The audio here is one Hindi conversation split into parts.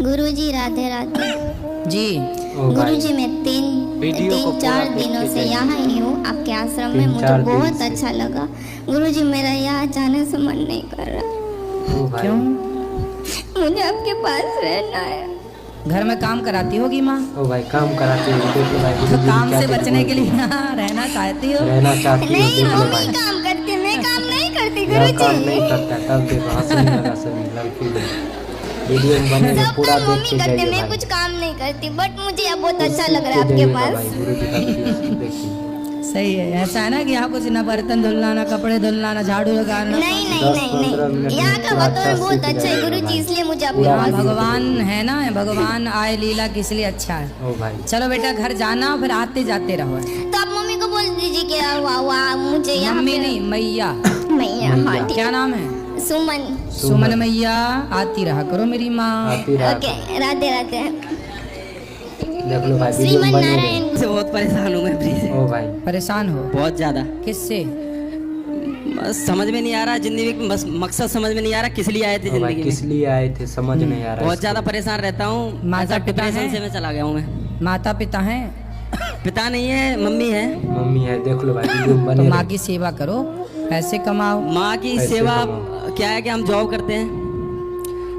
गुरुजी राधे राधे जी। गुरुजी मैं तीन चार दिनों से यहाँ ही हूँ आपके आश्रम में। मुझे बहुत अच्छा लगा गुरुजी। मेरा यहाँ जाने से मन नहीं कर रहा। क्यों? मुझे आपके पास रहना है। घर में काम कराती होगी माँ? ओ भाई काम कराती हो तो भाई तो काम से बचने के लिए यहाँ रहना चाहती हो? रहना चाहती हो? नहीं देखो मम्मी भाई काम करती है, मैं काम नहीं करती काम नहीं गुरुजी। करता तब देखो हंसने लगा सभी लड़की लोग। वीडियो में बने सब पूरा काम देख मम्मी के करते, जाइए मैं भाई। कुछ काम नहीं करती। बट मुझे यहाँ बहुत अच्छा लग रहा है आपके पास। गुरुजी का वीडियो देखिए। सही है। ऐसा है ना कि यहाँ कुछ ना बर्तन धुलना, ना कपड़े धुलना, ना झाड़ू लगाना। नहीं नहीं नहीं नहीं, यहाँ का वातावरण बहुत अच्छा है गुरुजी, इसलिए मुझे आपके हाँ, पास। भगवान है ना, भगवान आए लीला किस लिए अच्छा है। ओ भाई चलो बेटा घर जाना, फिर आते जाते रहो। तो आप मम्मी को बोल दीजिए कि वाह मुझे यहाँ मम्मी पे- नहीं, मैया। मैया, हाँ ठीक क्या है। नाम है? सुमन। सुमन मैया। आती रहा करो मेरी माँ। आती रात ओके राधे राधे। देख लो भाई वीडियो में श्रीमन बने रहे। नारायण। से बहुत परेशान हूँ मैं प्लीज, ओ भाई परेशान हो? बहुत ज्यादा। किससे? बस समझ में नहीं आ रहा जिंदगी में, बस मकसद समझ में नहीं आ रहा किस लिए आए थे ओ भाई जिंदगी किस में। लिए आए थे समझ नहीं आ रहा। बहुत ज्यादा परेशान रहता हूँ। माता ऐसा पिता डिप्रेशन हैं? से मैं चला गया हूँ मैं। माता पिता हैं? पिता नहीं है, मम्मी है। मम्मी है देख लो भाई वीडियो में तो बने माँ रहे। की सेवा करो, पैसे कमाओ। माँ की पैसे सेवा कमाओ। क्या है कि हम जॉब करते हैं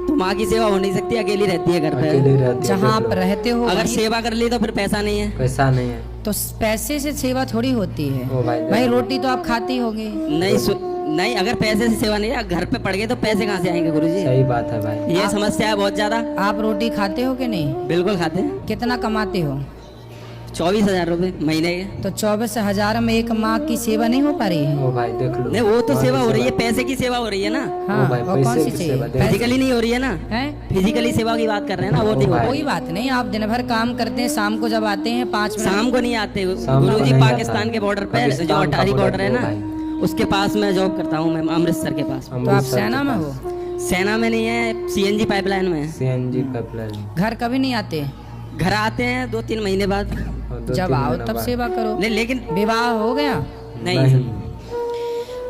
तो माँ की सेवा हो नहीं सकती, अकेली रहती है घर अकेले पे। रहते हैं, जहाँ आप देख लो। रहते हो अगर वहीं- सेवा कर ली तो फिर पैसा नहीं है। पैसा नहीं है। तो पैसे से सेवा थोड़ी होती है। ओ भाई भाई रोटी तो आप खाती होगी। नहीं अगर पैसे से सेवा नहीं है, घर पे पड़ गए तो पैसे कहाँ से आएंगे गुरुजी? सही बात है भाई। ये समस्या है बहुत ज्यादा। आप रोटी खाते हो कि नहीं? बिल्कुल खाते हैं। कितना कमाते हो? 24,000 रुपए महीने के। तो 24,000 में एक माँ की सेवा नहीं हो पा रही है। ओ भाई देख लो। नहीं वो तो माँ सेवा की हो रही है, पैसे की सेवा हो रही है ना। हाँ, ओ भाई और कौन पैसे सी की चाहिए? सेवा देख। फिजिकली नहीं हो रही है ना। है? फिजिकली सेवा की बात कर रहे हैं ना, वो नहीं हो रही। कोई बात नहीं, आप दिन भर काम करते हैं, शाम को जब आते हैं 5 मिनट। शाम को नहीं आते शाम को गुरुजी। नहीं पाकिस्तान आता। के बॉर्डर पे पाकिस्तान जो का अटारी बॉर्डर है border ना, है उसके पास मैं जॉब करता हूँ मैं, अमृतसर के पास। तो आप सेना में हो? सेना में नहीं है, सीएनजी पाइपलाइन में है। CNG pipeline. घर कभी नहीं आते? घर आते हैं 2-3 महीने बाद। जब आओ तब सेवा करो। नहीं लेकिन विवाह हो गया? नहीं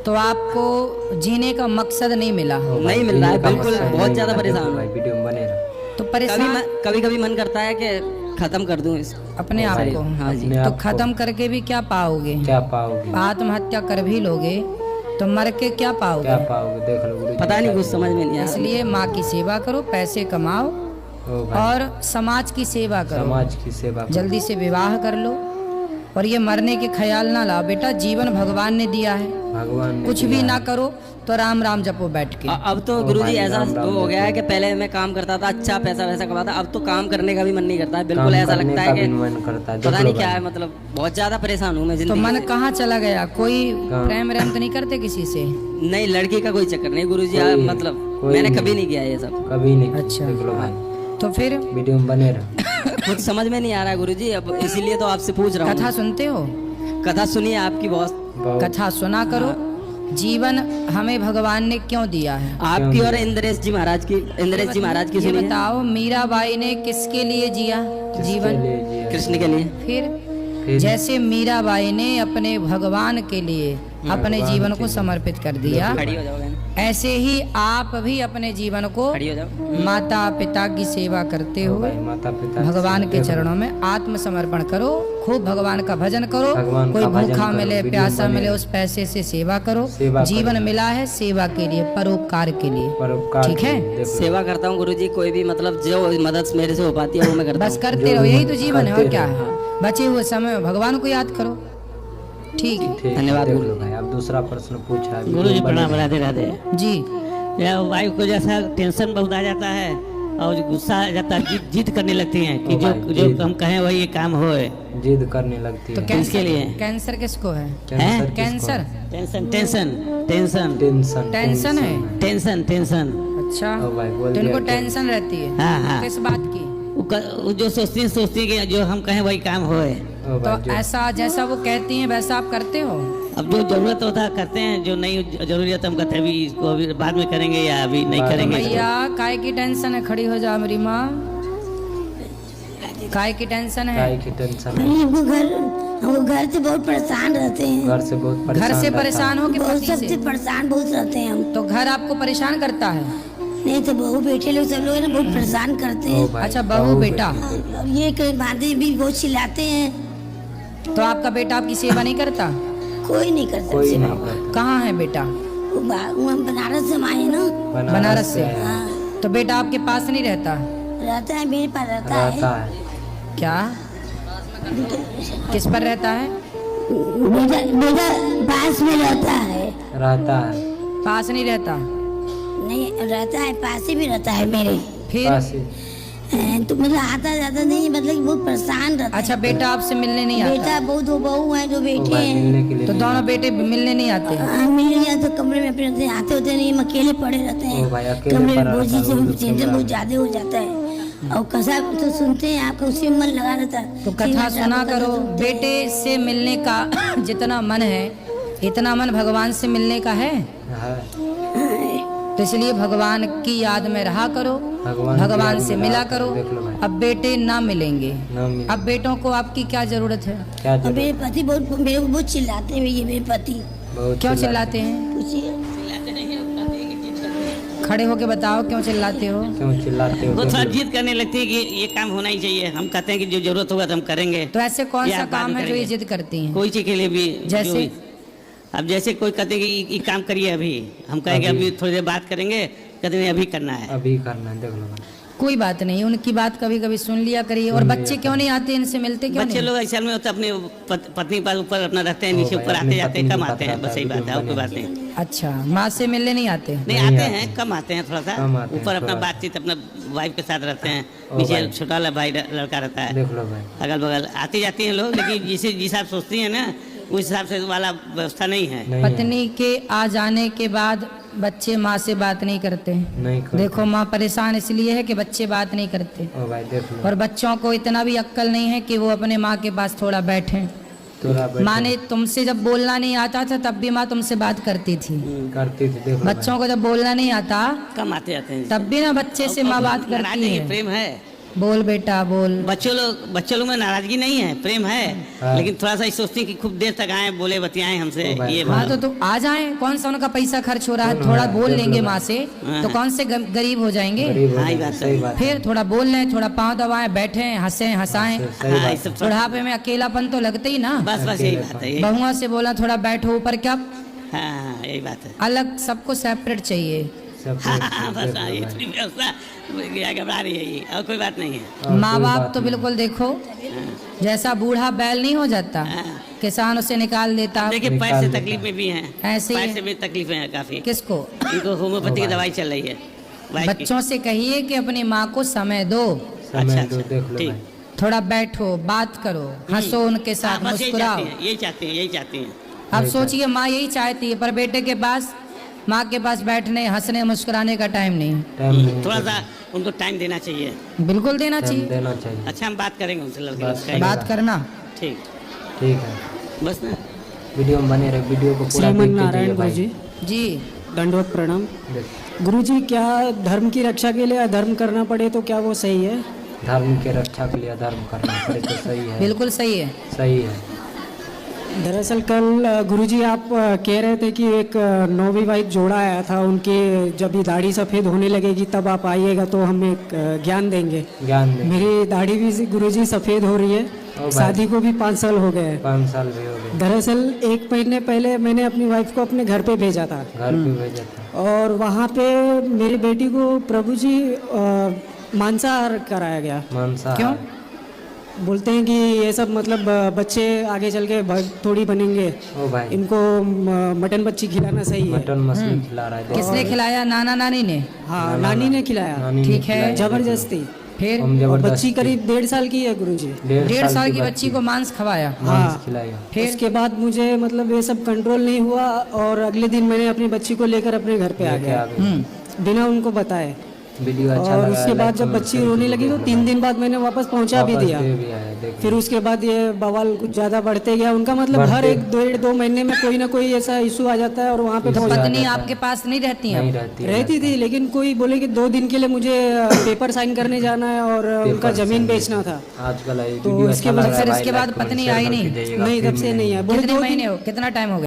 तो आपको जीने का मकसद नहीं मिला। नहीं मिल रहा है, बिल्कुल बहुत ज्यादा परेशान हूँ। भाई वीडियो में बने रहे। तो परेशान कभी कभी मन करता है कि खत्म कर दूं इस अपने आप को। हाँ जी। अपने तो आप को खत्म करके भी क्या पाओगे? क्या पाओगे? आत्महत्या कर भी लोगे तो मर के क्या क्या पाओगे? पाओगे देख लो गुरुजी। पता नहीं कुछ समझ में नहीं आ रहा। इसलिए माँ की सेवा करो, पैसे कमाओ ओ भाई और समाज की सेवा करो। समाज की सेवा करो। जल्दी से विवाह कर लो और ये मरने के ख्याल ना लाओ। बेटा जीवन भगवान ने दिया है, भगवान ने कुछ भी दिया ना है। करो तो राम राम जपो बैठ के। अब तो ओ गुरुजी भाई, ऐसा राम राम वो हो गया है जपो। कि पहले मैं काम करता था, अच्छा पैसा वैसा कमाता, अब तो काम करने का भी मन नहीं करता है। काम बिल्कुल ऐसा करने लगता का है कि भी मन करता है। पता देख नहीं लो क्या भाई। है, मतलब बहुत ज्यादा परेशान हूँ मैं तो जिंदगी मन से। कहाँ चला गया? कोई कहाँ? प्रेम तो नहीं करते किसी से? नहीं लड़की का कोई चक्कर नहीं गुरुजी। कोई- मतलब कोई मैंने नहीं। कभी नहीं किया ये सब। कभी नहीं। अच्छा। देख लो भाई तो फिर वीडियो में बने रहे। कुछ समझ में नहीं आ रहा है गुरुजी, अब इसीलिए तो आपसे पूछ रहा कथा हूँ। सुनते हो? कथा सुनिए आपकी बहुत। बहुत कथा सुना करो। जीवन हमें भगवान ने क्यों दिया है? आपकी और इंद्रेश जी महाराज की ये सुनिए। बताओ मीराबाई ने किसके लिए जिया जीवन? के लिए जिया। कृष्ण के लिए। फिर जैसे मीराबाई ने अपने भगवान के लिए अपने जीवन को समर्पित कर दिया, खड़ी हो जाओगे, ऐसे ही आप भी अपने जीवन को खड़ी हो जाओ। माता पिता की सेवा करते ओ हुए भाई माता पिता भगवान के देख लो। चरणों में आत्मसमर्पण करो। खूब भगवान का भजन करो। भगवान कोई का भजन भूखा करो, मिले वीडियो प्यासा बने। मिले उस पैसे से सेवा करो। सेवा जीवन करो। मिला है सेवा के लिए, परोपकार के लिए। परोपकार ठीक है? देख लो। सेवा करता हूँ गुरुजी, कोई भी मतलब जो मदद मेरे से हो पाती है वो मैं करता बस हूँ। करते रहो, यही तो जीवन है और करते क्या रहो। है। बचे हुए समय में भगवान को याद करो। ठीक है? ठीक, धन्यवाद देख गुरु। लो भाई अब दूसरा प्रश्न पूछ रहा है। गुरु जी वीडियो में प्रणाम, बने राधे राधे। जी। या वाइफ को जैसा टेंशन बहुत आ जाता है और गुस्सा आ जाता है, जिद करने लगती हैं कि ओ जो भाई, जो जिद। हम कहें वही ये काम होए। रहे। जिद करने लगती तो है। कैंसर लिए? कैंसर किसको है? कैंसर किसको कैंसर है? Tension tension tension tension tension है? Tension tension. अच्छा, ओ भाई बोल तो इनको दिया टेंशन रहती है? हाँ हाँ। किस बात की? वो जो सोचती है कि जो हम कहें वही काम होए। ओ भाई तो जो ऐसा जैसा वो कहती हैं वैसा आप करते हो? अब जो जरूरत होता है करते हैं, जो नहीं जरूरत हम कहते हैं अभी इसको अभी बाद में करेंगे या अभी नहीं बाद में करेंगे। भैया काय की टेंशन है? खड़ी हो जाओ मेरी माँ। काय की टेंशन है? काय की टेंशन है? हमको घर से बहुत परेशान रहते हैं। घर से बहुत घर से रहता है। परेशान हो कि बहुत पति सबसे से? परेशान बहुत रहते हैं हम। तो घर आपको परेशान करता है? नहीं तो बहू बेटे लोग सब लोग ना बहुत परेशान करते ओ हैं। भाई, अच्छा, बहू बेटा। और ये बातें भी बहुत चिल्लाते हैं। तो आपका बेटा आपकी सेवा नहीं करता? कोई नहीं करता कोई सेवा। नहीं करता। कहाँ है बेटा? वो हम बनारस से आए ना। बनारस से। है। हाँ, तो बेटा आपके पास नहीं रहता? रहता है, मेरे पास रहता रहता है। है। क्या? किस पर रहता है? बेटा पास में रहता है। रहता है। पास नहीं रहता? नहीं रहता है, पास ही भी रहता है मेरे। फिर? पास ही। तो मतलब आता जाता नहीं, मतलब कि बहुत परेशान रहता अच्छा, बेटा आपसे मिलने नहीं है। आता? बेटा बहुत दो बहू है, दो ओ बेटे भाई, हैं। मिलने के लिए तो नहीं दोनों बेटे मिलने नहीं आते? मिल गया तो कमरे में अपने रहते हैं, आते होते नहीं, हम अकेले पड़े रहते ओ भाई, हैं अकेले कमरे में। पड़ा बहुत रहता है, चीजें वो तो टेंशन कमरा बहुत में। ज्यादा हो जाता है। और कथा तो सुनते हैं, आपका उसी में मन लगा रहता है। तो कथा सुना करो। बेटे से मिलने का जितना मन है, इतना मन भगवान से मिलने का है। तो इसलिए भगवान की याद में रहा करो, भगवान की भगवान याद से में मिला रहा करो। करो, देख लो भाई। अब बेटे ना मिलेंगे। ना मिले। अब बेटों को आपकी क्या जरूरत है? क्या और जरूरत? मेरे पति बहुत मेरे को बहुत चिल्लाते हैं, ये मेरे पति। बहुत क्यों चिल्लाते हैं? पूछिए। खड़े होके बताओ क्यों चिल्लाते हो? क्यों चिल्लाते हो? वो थोड़ा जिद करने लगती है कि ये काम होना ही चाहिए। हम कहते हैं कि जो जरूरत होगा तो हम करेंगे। तो ऐसे कौन या सा बाद काम में है जो ये करेंगे। जिद करती हैं? कोई चीज के लिए भी जैसे? अब जैसे कोई कहते हैं कि ये काम करिए, अभी हम कहेंगे अभी। अभी थोड़ी देर बात करेंगे, कहते हैं अभी करना है। अभी करना है, देख लो भाई। कोई बात नहीं, उनकी बात कभी कभी सुन लिया करिए। और सुन बच्चे लिया क्यों नहीं आते, इनसे मिलते क्यों बच्चे नहीं? लोग ऐसे में होते अपने पत्नी पर ऊपर अपना रहते हैं, ओ नीचे भाई, ऊपर अपनी आते जाते हैं, पत्नी कम के आते साथ हैं, बस रहता यही है, बात है और कोई वीडियो बात नहीं। अच्छा, माँ से मिलने नहीं आते? नहीं नहीं आते आते। हैं, कम आते हैं, थोड़ा सा कम आते हैं, ऊपर अपना थोड़ा। बातचीत अपना वाइफ के साथ रहते हैं, ओ नीचे भाई। छोटा वाला भाई लड़का रहता है, देख लो भाई। अगल बगल आती जाती हैं लोग। लेकिन जिस हिसाब सोचती है ना, उस हिसाब से वाला व्यवस्था नहीं है। नहीं है। पत्नी के आ जाने के बाद बच्चे माँ से बात नहीं करते। नहीं करते। देखो, माँ परेशान इसलिए है कि बच्चे बात नहीं करते। ओ भाई, देख लो। और बच्चों को इतना भी अक्ल नहीं है कि वो अपने माँ के पास थोड़ा बैठें। थोड़ा बैठो। माँ ने तुमसे जब बोलना नहीं आता था तब भी माँ तुमसे बात करती थी। करती थी, देख लो बच्चों को जब बोलना नहीं आता कम आते जाते हैं। तब भी ना बच्चे से माँ बात नाराज करती नहीं है, है। प्रेम है। बोल बेटा बोल। बच्चों लोग में नाराजगी नहीं है, प्रेम है। हाँ। लेकिन थोड़ा सा सोचती है कि खूब देर तक आए, बोले बतियाएं हमसे, ओ भाई। ये हाँ, बात। तो आ जाएं। कौन सा उनका पैसा खर्च हो रहा है? कौन थोड़ा है? बोल देख लेंगे लो माँ से हाँ। तो कौन से गरीब हो जाएंगे? गरीब हो हाँ, ये जाए, बात सही है। बात है। फिर थोड़ा बोल लें, थोड़ा पाँव दबाएं, बैठें, हंसें हंसाएं। सही हाँ, बात ये है। सब बुढ़ापे में अकेलापन तो लगते ही ना। बस यही बात है, यही। बहुआ से बोला थोड़ा बैठो ऊपर, क्या हाँ, यही बात है। अलग सबको सेपरेट चाहिए। सब हाँ, देख बस लो ये भाई। थोड़ी व्यवस्था क्या घबरा रही है ये, और कोई बात नहीं है। और माँ कोई बाप बात तो नहीं। बिल्कुल देखो, जैसा बूढ़ा बैल नहीं हो जाता, हाँ। किसान उसे निकाल देता। देखिए पैर निकाल से देता। तकलीफ में भी हैं, ऐसे ही पैर है। से भी तकलीफें हैं काफी। किसको? इनको होम्योपैथी की दवाई चल रही है वाइफ की। बच्चों से कहिए कि अपनी माँ को समय दो, समय अच्छा, दो, देख लो ठीक। भाई। थोड़ा बैठो, बात करो, हंसो उनके हाँ, साथ, बस यही मुस्कुराओ। चाहती हैं, यही चाहती हैं, यही चाहती हैं। अब यही सोचिए, माँ यही चाहती है, पर बेटे के पास, माँ के पास बैठने, हंसने, मुस्कुराने का टाइम नहीं है। टाइम नहीं थोड़ा है, सा उनको टाइम देना चाहिए। बिल्कुल देना टाइम चाहिए। देना चाहिए। अच्छा, हम बात करेंगे उनसे, लड़के बात लोग कहेंगे। बात करना। ठीक, ठीक है। बस ना। वीडियो में बने रहे, वीडियो को पूरा श्रीमन देख के नारायण जाइए गुरु भाई। जी, जी, दंडवत प्रणाम। देख, गुरु जी, क्या धर्म की रक्षा के लिए अधर्म करना पड़े तो क्या वो सही है? धर्म के रक्षा के लिए अधर्म करना पड़े तो सही है। बिल्कुल सही है। सही है। दरअसल कल गुरुजी आप कह रहे थे कि एक नौविवाहित जोड़ा आया था, उनके जब ये दाढ़ी सफ़ेद होने लगेगी तब आप आइएगा तो हम एक ज्ञान देंगे। ज्ञान दे। मेरी दाढ़ी भी गुरुजी सफ़ेद हो रही है, भाई। शादी को भी 5 साल हो गए हैं। 5 साल भी हो गए। दरअसल 1 महीने पहले मैंने अपनी वाइफ को अपने घर पे भेजा था, घर पे भेजा था। और वहाँ पे मेरी बेटी को प्रभु जी मांसाहार कराया गया। मांसाहार। क्यों? बोलते हैं कि ये सब मतलब बच्चे आगे चल के थोड़ी बनेंगे, ओ भाई, इनको मटन बच्ची खिलाना सही है। मटन मछली खिला रहा है। किसने खिलाया? नाना नानी ने? हाँ, नानी ने खिलाया, नानी ने ठीक है। खिलाया, जबरदस्ती। फिर हम और जबरदस्ती। बच्ची करीब 1.5 साल की है गुरुजी। 1.5 साल की बच्ची को मांस खवाया? मांस हाँ। खिलाया। फिर? उसके बाद मुझे मतलब ये सब कंट्रोल नहीं हुआ, और अगले दिन मैंने अपनी बच्ची को लेकर अपने घर पे आ लेके गया आ गए। बिना उनको बताए। वीडियो अच्छा और लगा, उसके बाद लाइक, जब कमेंट, बच्ची शेयर रोने कीजिए, लगी तो देख 3 लो। दिन बाद मैंने वापस पहुंचा भी वापस दिया। दे भी आया, देख फिर लो। उसके बाद ये बवाल कुछ ज़्यादा बढ़ते गया उनका, मतलब बढ़ते- हर 1-1.5-2 महीने में कोई ना कोई ऐसा इशू आ जाता है, और वहाँ पे इशू पहुंच आ पत्नी जाता है। आपके पास नहीं रहती नहीं है? रहती है। रहती थी, लेकिन कोई बोले कि 2 दिन के लिए मुझे पेपर साइन करने जाना है और उनका पेपर जमीन साइन बेचना था। आजकल ये तो वीडियो इसके अच्छा बाद लग रहा है फिर भाई, इसके लाइक, बाद कमेंट, पत्नी शेयर आई करके नहीं? जाइएगा, नहीं, फिर तब से नहीं है। बोले कितने 2 महीने दिन हो, कितना टाइम हो गया?